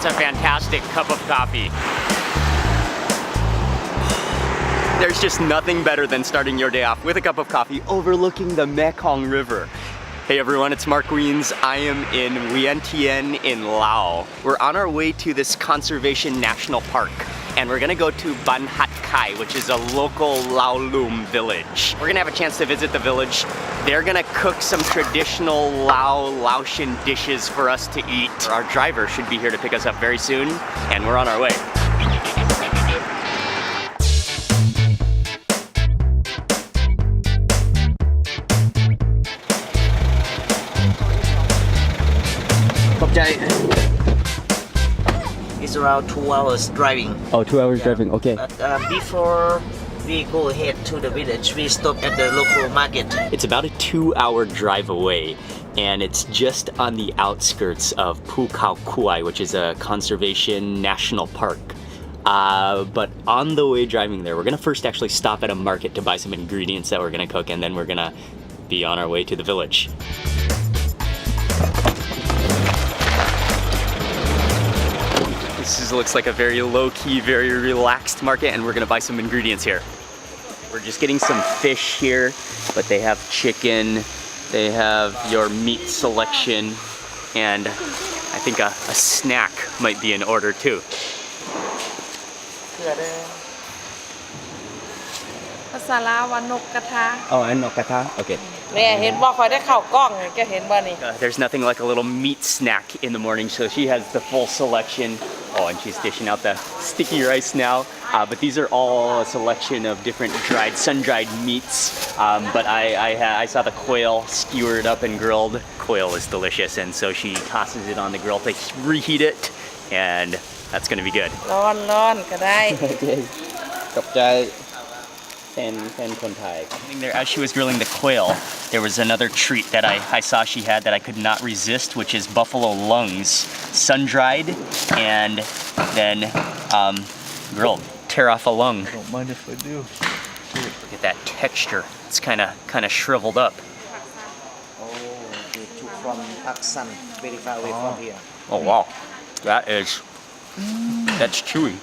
That's a fantastic cup of coffee. There's just nothing better than starting your day off with a cup of coffee overlooking the Mekong River. Hey everyone, it's Mark Wiens. I am in Vientiane in Laos. We're on our way to this conservation national park, and we're gonna go to Ban Hat Khai, which is a local Lao Lum village. We're gonna have a chance to visit the village. They're gonna cook some traditional Laotian dishes for us to eat. Our driver should be here to pick us up very soon, and we're on our way. It's around 2 hours driving. Oh, 2 hours driving, okay. But before we go ahead to the village, we stop at the local market. It's about a 2-hour drive away, and it's just on the outskirts of Pu Khao Kuai, which is a conservation national park. But on the way driving there, we're gonna first actually stop at a market to buy some ingredients that we're gonna cook, and then we're gonna be on our way to the village. This looks like a very low-key, very relaxed market, and we're gonna buy some ingredients here. We're just getting some fish here, but they have chicken, they have your meat selection, and I think a snack might be in order too. Oh, and nokata? Okay. There's nothing like a little meat snack in the morning, so she has the full selection. Oh, and she's dishing out the sticky rice now. But these are all a selection of different sun-dried meats. But I saw the quail skewered up and grilled. Quail is delicious, and so she tosses it on the grill to reheat it, and that's gonna be good. As she was grilling the quail, there was another treat that I saw she had that I could not resist, which is buffalo lungs, sun-dried and then grilled. Tear off a lung. Don't mind if I do. Look at that texture. It's kind of shriveled up. Oh, they took from Pakistan, very far away from here. Oh wow, that's chewy.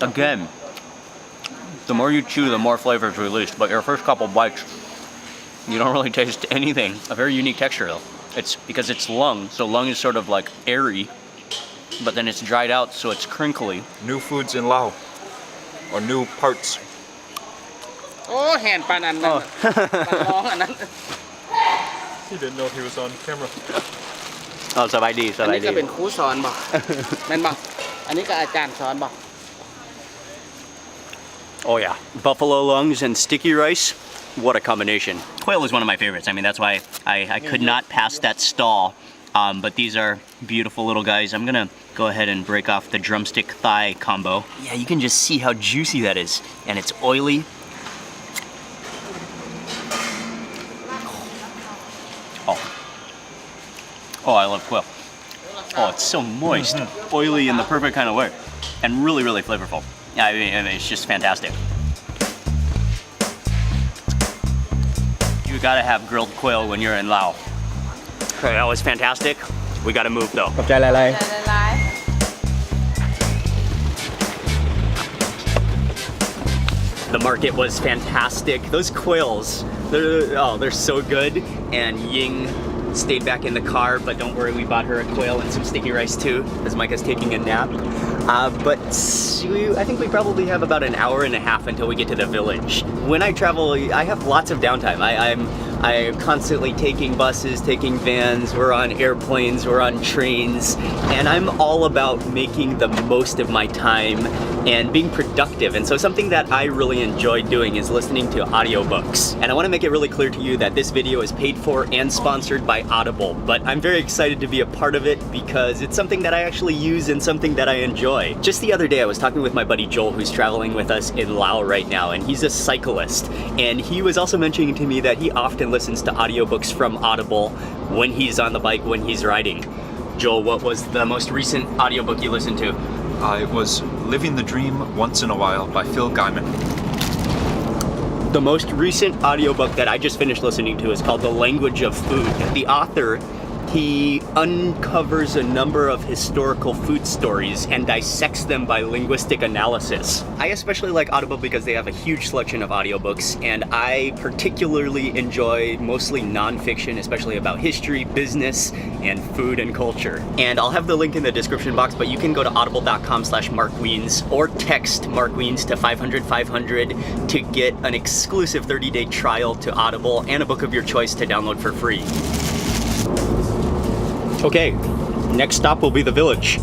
Again, the more you chew, the more flavor is released, but your first couple bites, you don't really taste anything. A very unique texture though. It's because it's lung, so lung is sort of like airy, but then it's dried out, so it's crinkly. New foods in Laos, or new parts. Oh, hand pan and He didn't know he was on camera. Oh, สบายดี อันนี้ก็เป็นครูสอนบอกแม่นบอกอันนี้ก็อาจารย์สอนบอก Oh yeah, buffalo lungs and sticky rice. What a combination. Quail is one of my favorites. I mean, that's why I could not pass that stall. But these are beautiful little guys. I'm gonna go ahead and break off the drumstick thigh combo. Yeah, you can just see how juicy that is. And it's oily. Oh, I love quail. Oh, it's so moist, oily in the perfect kind of way, and really, really flavorful. I mean, it's just fantastic. You gotta have grilled quail when you're in Laos. Okay, that was fantastic. We gotta move though. The market was fantastic. Those quails, they're so good. And Ying stayed back in the car, but don't worry, we bought her a quail and some sticky rice too, as Micah's taking a nap. But I think we probably have about an hour and a half until we get to the village. When I travel, I have lots of downtime. I'm constantly taking buses, taking vans, we're on airplanes, we're on trains, and I'm all about making the most of my time and being productive. And so something that I really enjoy doing is listening to audiobooks. And I want to make it really clear to you that this video is paid for and sponsored by Audible, but I'm very excited to be a part of it because it's something that I actually use and something that I enjoy. Just the other day I was talking with my buddy Joel, who's traveling with us in Laos right now, and he's a cyclist, and he was also mentioning to me that he often listens to audiobooks from Audible when he's on the bike, when he's riding. Joel, what was the most recent audiobook you listened to? It was Living the Dream Once in a While by Phil Gaiman. The most recent audiobook that I just finished listening to is called The Language of Food. The author He uncovers a number of historical food stories and dissects them by linguistic analysis. I especially like Audible because they have a huge selection of audiobooks, and I particularly enjoy mostly nonfiction, especially about history, business, and food and culture. And I'll have the link in the description box, but you can go to audible.com/markweens or text markweens to 500-500 to get an exclusive 30-day trial to Audible and a book of your choice to download for free. Okay, next stop will be the village.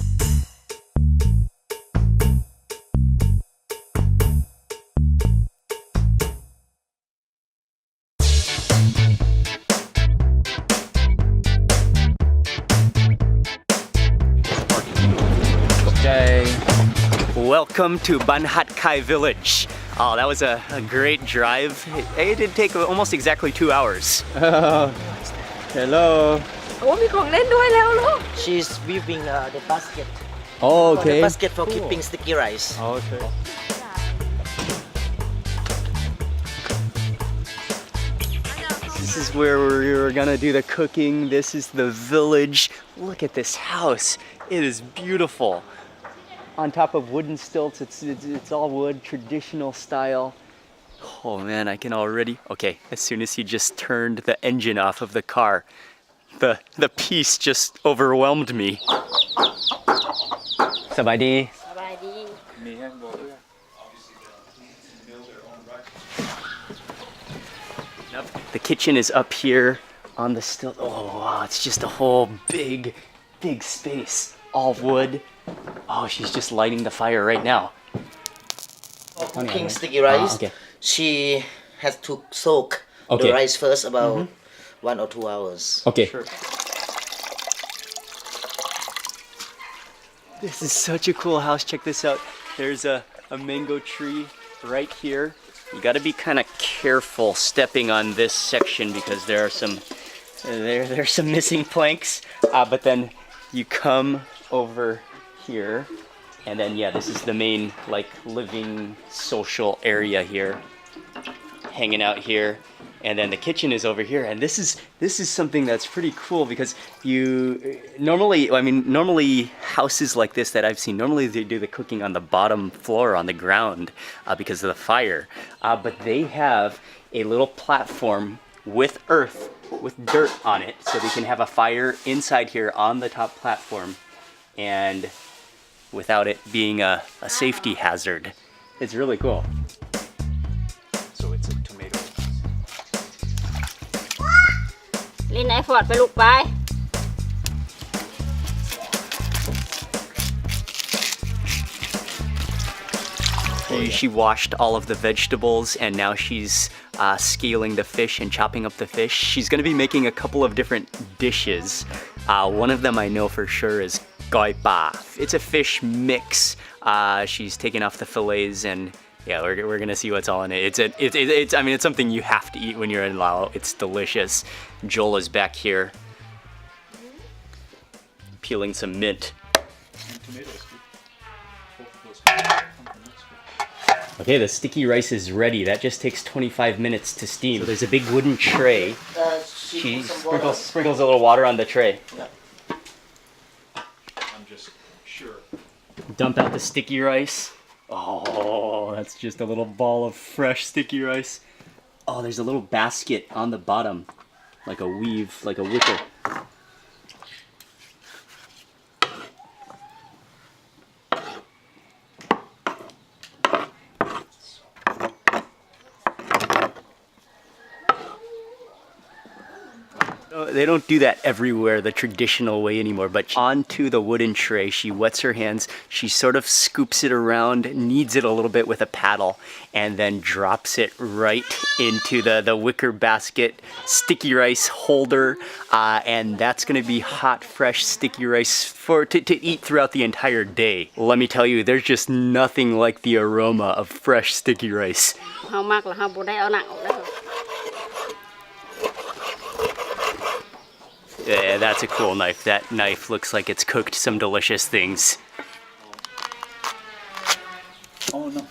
Okay. Welcome to Ban Hat Khai village. Oh, that was a great drive. It did take almost exactly 2 hours. Hello. โอ้มีของเล่นด้วยแล้วลูก She's weaving the basket. Oh, The basket for keeping sticky rice. Okay. This is where we're gonna do the cooking. This is the village. Look at this house. It is beautiful. On top of wooden stilts, it's all wood, traditional style. Oh man, I can already. Okay, as soon as he just turned the engine off of the car, the peace just overwhelmed me. Sabadi. สบายดี The kitchen is up here on the stilt. Oh wow, it's just a whole big space, all wood. Oh, she's just lighting the fire right now. Cooking sticky rice. Okay. She has to soak Okay. the rice first about 1 or 2 hours. Okay. This is such a cool house. Check this out. There's a mango tree right here. You got to be kind of careful stepping on this section because there are there's some missing planks. But then you come over here, and then yeah, this is the main like living social area here. Hanging out here. And then the kitchen is over here, and this is something that's pretty cool because normally houses like this that I've seen, normally they do the cooking on the bottom floor on the ground because of the fire, but they have a little platform with earth, with dirt on it, so they can have a fire inside here on the top platform, and without it being a safety hazard. It's really cool. So it's a tomato. ลินไอฟอร์ดไปลูกไป She washed all of the vegetables and now she's scaling the fish and chopping up the fish. She's going to be making a couple of different dishes. One of them I know for sure is goi pa. It's a fish mix. She's taking off the fillets and yeah, we're going to see what's all in it. It's something you have to eat when you're in Laos. It's delicious. Joel is back here peeling some mint. Okay, the sticky rice is ready. That just takes 25 minutes to steam. So there's a big wooden tray. She sprinkles a little water on the tray. I'm just sure. Dump out the sticky rice. Oh, that's just a little ball of fresh sticky rice. Oh, there's a little basket on the bottom, like a weave, like a wicker. They don't do that everywhere the traditional way anymore, but onto the wooden tray, she wets her hands, she sort of scoops it around, kneads it a little bit with a paddle, and then drops it right into the wicker basket sticky rice holder, and that's gonna be hot, fresh sticky rice to eat throughout the entire day. Let me tell you, there's just nothing like the aroma of fresh sticky rice. เฮามากแล้วเฮาบ่ได้เอาหนังออกแล้ว Yeah, that's a cool knife. That knife looks like it's cooked some delicious things. Oh no.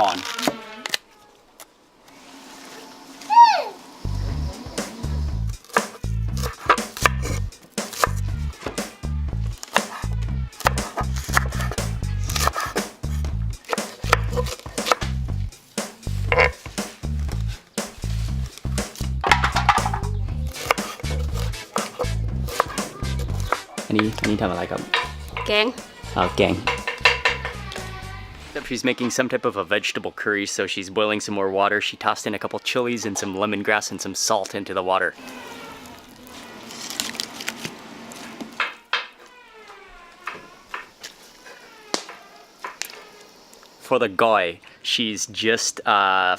On. อันนี้ทำอะไรครับ แกง gang. She's making some type of a vegetable curry, so she's boiling some more water. She tossed in a couple chilies and some lemongrass and some salt into the water. For the goi, she's just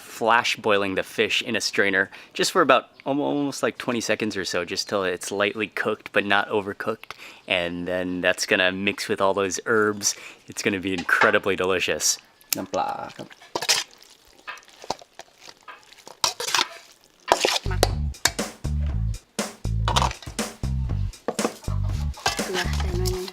flash boiling the fish in a strainer just for about almost like 20 seconds or so, just till it's lightly cooked but not overcooked. And then that's gonna mix with all those herbs. It's gonna be incredibly delicious. น้ำปลาครับ มาเกลือใส่หน่อยนึง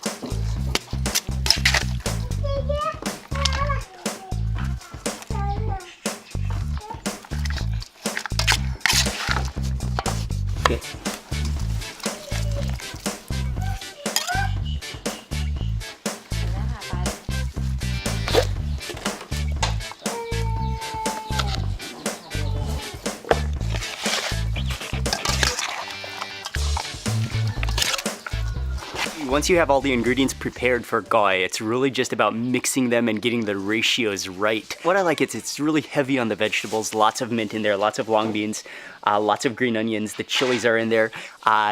Okay. Once you have all the ingredients prepared for goi, it's really just about mixing them and getting the ratios right. What I like is it's really heavy on the vegetables, lots of mint in there, lots of long beans, lots of green onions, the chilies are in there.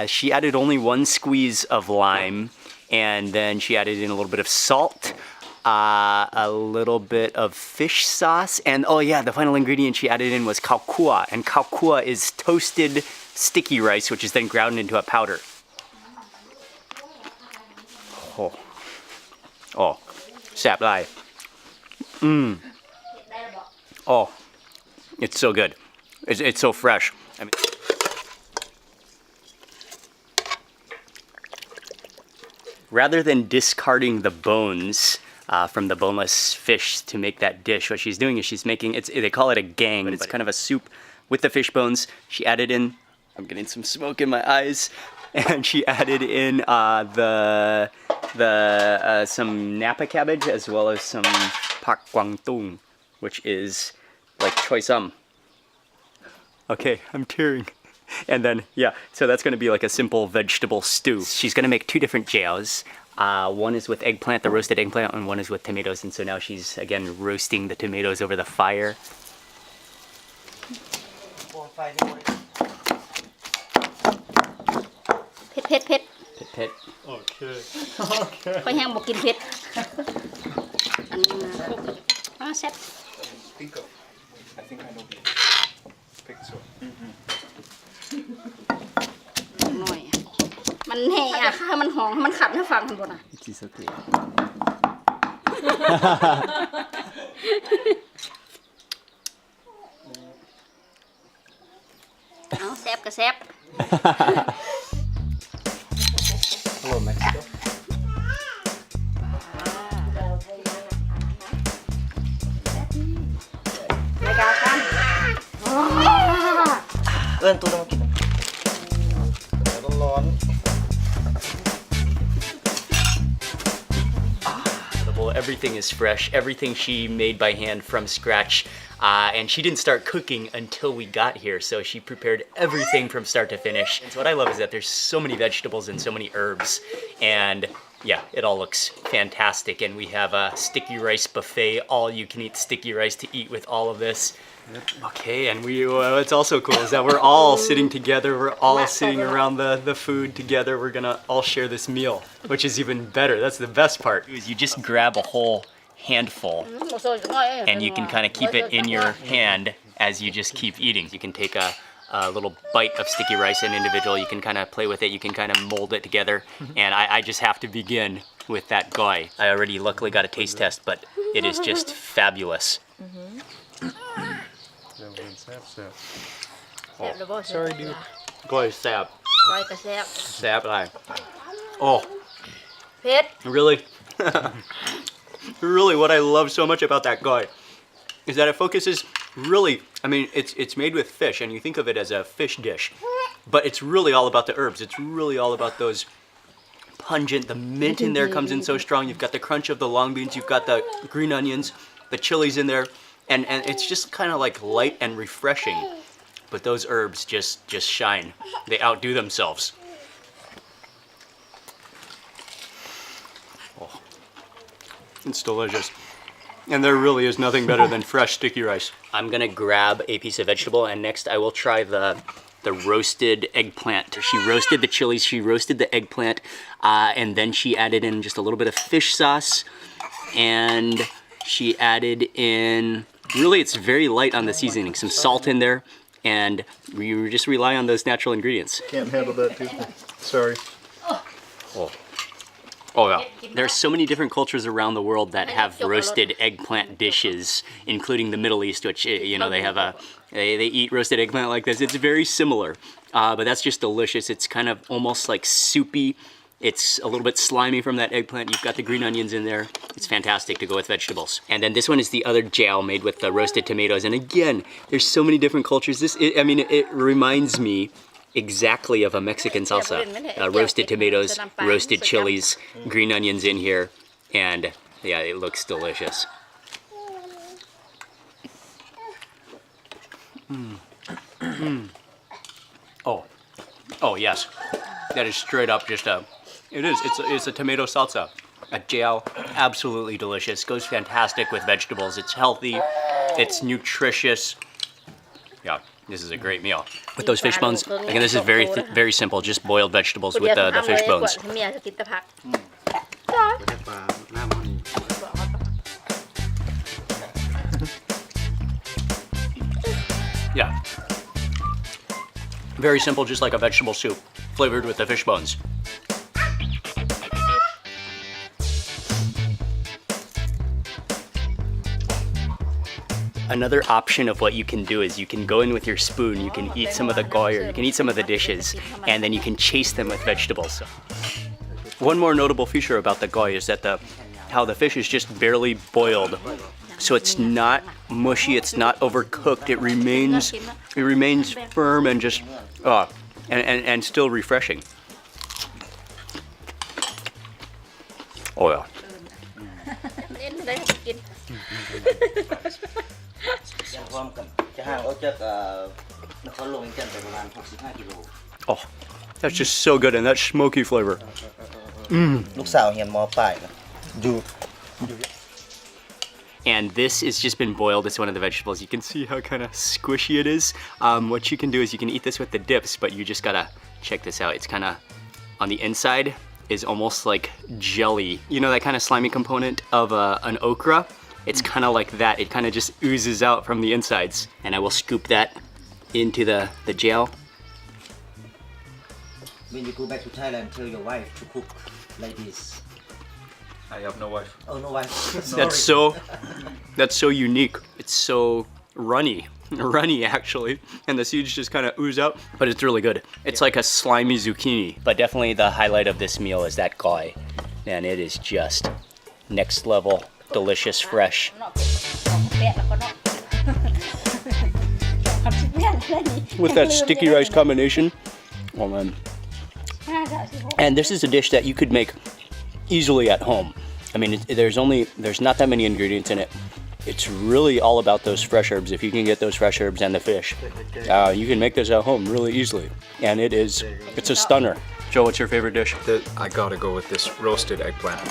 She added only 1 squeeze of lime, and then she added in a little bit of salt, a little bit of fish sauce, and oh yeah, the final ingredient she added in was khao kua, and khao kua is toasted sticky rice, which is then ground into a powder. Oh, oh, sap lai. Oh, it's so good. It's so fresh. I mean, rather than discarding the bones from the boneless fish to make that dish, what she's doing is she's making, they call it a gang, but it's kind of a soup with the fish bones. She added in, I'm getting some smoke in my eyes, and she added in some napa cabbage as well as some pak guang tung, which is like choy sum. Okay, I'm tearing. And then, yeah, so that's gonna be like a simple vegetable stew. She's gonna make 2 different jiaos. One is with eggplant, the roasted eggplant, and one is with tomatoes. And so now she's, again, roasting the tomatoes over the fire. เผ็ดเผ็ด Pit. ค่อยแห้งบอกกินเผ็ดอันนี้มาแซ่บ I think I know the picture. หน่อยมันแห้งอ่ะให้มันหอมให้มันขัดให้ฟังมันบ่น่ะ It's okay. เอาแซ่บก็แซ่บ Hello, Mexico. ไม่กล้ากัน เอิ้นตู้ต้องกิน ร้อน Well, everything is fresh. Everything she made by hand from scratch. And she didn't start cooking until we got here, so she prepared everything from start to finish. And so what I love is that there's so many vegetables and so many herbs, and yeah, it all looks fantastic. And we have a sticky rice buffet, all you can eat sticky rice to eat with all of this. Okay, and what's also cool is that we're all sitting together, we're all sitting around the food together. We're gonna all share this meal, which is even better. That's the best part, is you just grab a whole handful and you can kind of keep it in your hand as you just keep eating. You can take a little bite of sticky rice in individual, you can kind of play with it, you can kind of mold it together, and I just have to begin with that goi. I already luckily got a taste test, but it is just fabulous. Sorry, dude. Goi sap. ก้อยก็แซ่บ Sap like. Oh, เผ็ด really? Really, what I love so much about that goi is that it focuses really, I mean, it's made with fish, and you think of it as a fish dish, but it's really all about the herbs. It's really all about those pungent, the mint in there comes in so strong. You've got the crunch of the long beans, you've got the green onions, the chilies in there, and it's just kind of like light and refreshing. But those herbs just shine. They outdo themselves. It's delicious. And there really is nothing better than fresh sticky rice. I'm gonna grab a piece of vegetable, and next I will try the roasted eggplant. She roasted the chilies, she roasted the eggplant, and then she added in just a little bit of fish sauce, and she added in, really it's very light on the seasoning, some salt in there, and we just rely on those natural ingredients. Can't handle that too. Sorry. Oh yeah. There's so many different cultures around the world that have roasted eggplant dishes, including the Middle East, which, you know, they have they eat roasted eggplant like this. It's very similar, but that's just delicious. It's kind of almost like soupy. It's a little bit slimy from that eggplant. You've got the green onions in there. It's fantastic to go with vegetables. And then this one is the other jiao made with the roasted tomatoes. And again, there's so many different cultures. It reminds me exactly of a Mexican salsa. Roasted tomatoes, roasted chilies, green onions in here, and yeah, it looks delicious. Oh yes, that is straight up just it's a tomato salsa. A jiao, absolutely delicious, goes fantastic with vegetables. It's healthy, it's nutritious. Yeah. This is a great meal. With those fish bones, again, this is very simple, just boiled vegetables with the fish bones. Yeah. Very simple, just like a vegetable soup, flavored with the fish bones. Another option of what you can do is you can go in with your spoon, you can eat some of the goi, or you can eat some of the dishes, and then you can chase them with vegetables. One more notable feature about the goi is that how the fish is just barely boiled. So it's not mushy, it's not overcooked, it remains firm and just, and still refreshing. Oh yeah. Oh, that's just so good, and that smoky flavor. ลูกสาวเฮียนมอปลายนะ And this has just been boiled. It's one of the vegetables. You can see how kind of squishy it is. What you can do is you can eat this with the dips, but you just gotta check this out. It's kind of, on the inside is almost like jelly. You know that kind of slimy component of an okra? It's kind of like that. It kind of just oozes out from the insides. And I will scoop that into the jiao. When you go back to Thailand, tell your wife to cook like this. I have no wife. Oh, no wife. That's so unique. It's so runny actually, and the seeds just kind of ooze out, but it's really good. It's like a slimy zucchini. But definitely the highlight of this meal is that goi, and it is just next level, delicious, fresh. With that sticky rice combination, oh man. And this is a dish that you could make easily at home. I mean, there's not that many ingredients in it. It's really all about those fresh herbs. If you can get those fresh herbs and the fish, you can make this at home really easily. And it's a stunner. Joe, what's your favorite dish? I gotta go with this roasted eggplant.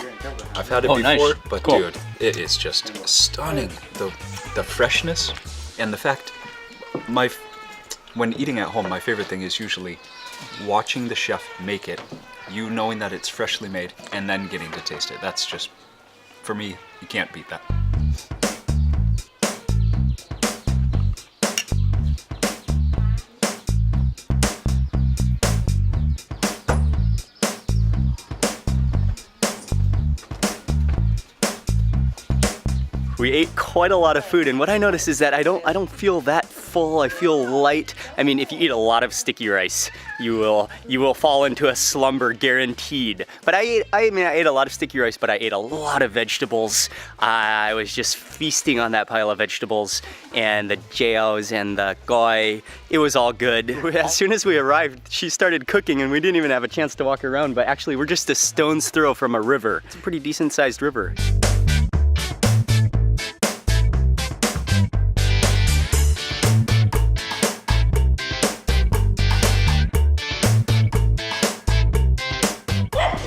I've had it before, nice. but Cool. dude, it is just stunning. The freshness and the fact, when eating at home, my favorite thing is usually watching the chef make it, you knowing that it's freshly made, and then getting to taste it. That's just, for me, you can't beat that. We ate quite a lot of food, and what I noticed is that I don't feel that full. I feel light. I mean, if you eat a lot of sticky rice, you will fall into a slumber guaranteed. But I ate a lot of sticky rice, but I ate a lot of vegetables. I was just feasting on that pile of vegetables and the jiaos and the goi. It was all good. As soon as we arrived, she started cooking, and we didn't even have a chance to walk around. But actually, we're just a stone's throw from a river. It's a pretty decent-sized river.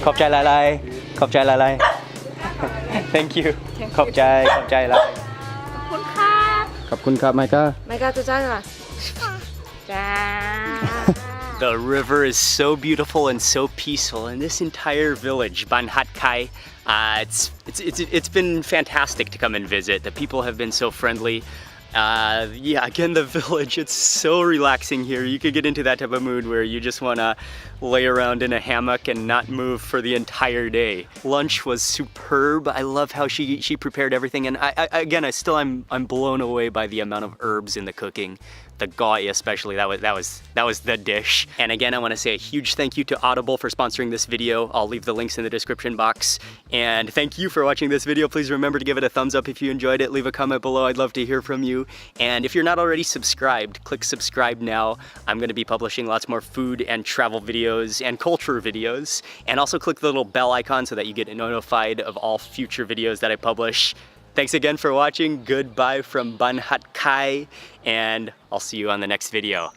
Khop chai lai lai. Thank you ขอบใจแล้ว ขอบคุณครับ ขอบคุณครับไมก้า ไม่กล้าจะจ้าค่ะจ้า The river is so beautiful and so peaceful, and this entire village, Ban Hat Khai, it's been fantastic to come and visit. The people have been so friendly. Yeah, again, the village, it's so relaxing here. You could get into that type of mood where you just want to lay around in a hammock and not move for the entire day. Lunch was superb. I love how she prepared everything, and I'm blown away by the amount of herbs in the cooking. The goi especially, that was the dish. And again, I want to say a huge thank you to Audible for sponsoring this video. I'll leave the links in the description box. And thank you for watching this video. Please remember to give it a thumbs up if you enjoyed it. Leave a comment below. I'd love to hear from you. And if you're not already subscribed, click subscribe now. I'm going to be publishing lots more food and travel videos and culture videos. And also click the little bell icon so that you get notified of all future videos that I publish. Thanks again for watching. Goodbye from Ban Hat Khai, and I'll see you on the next video.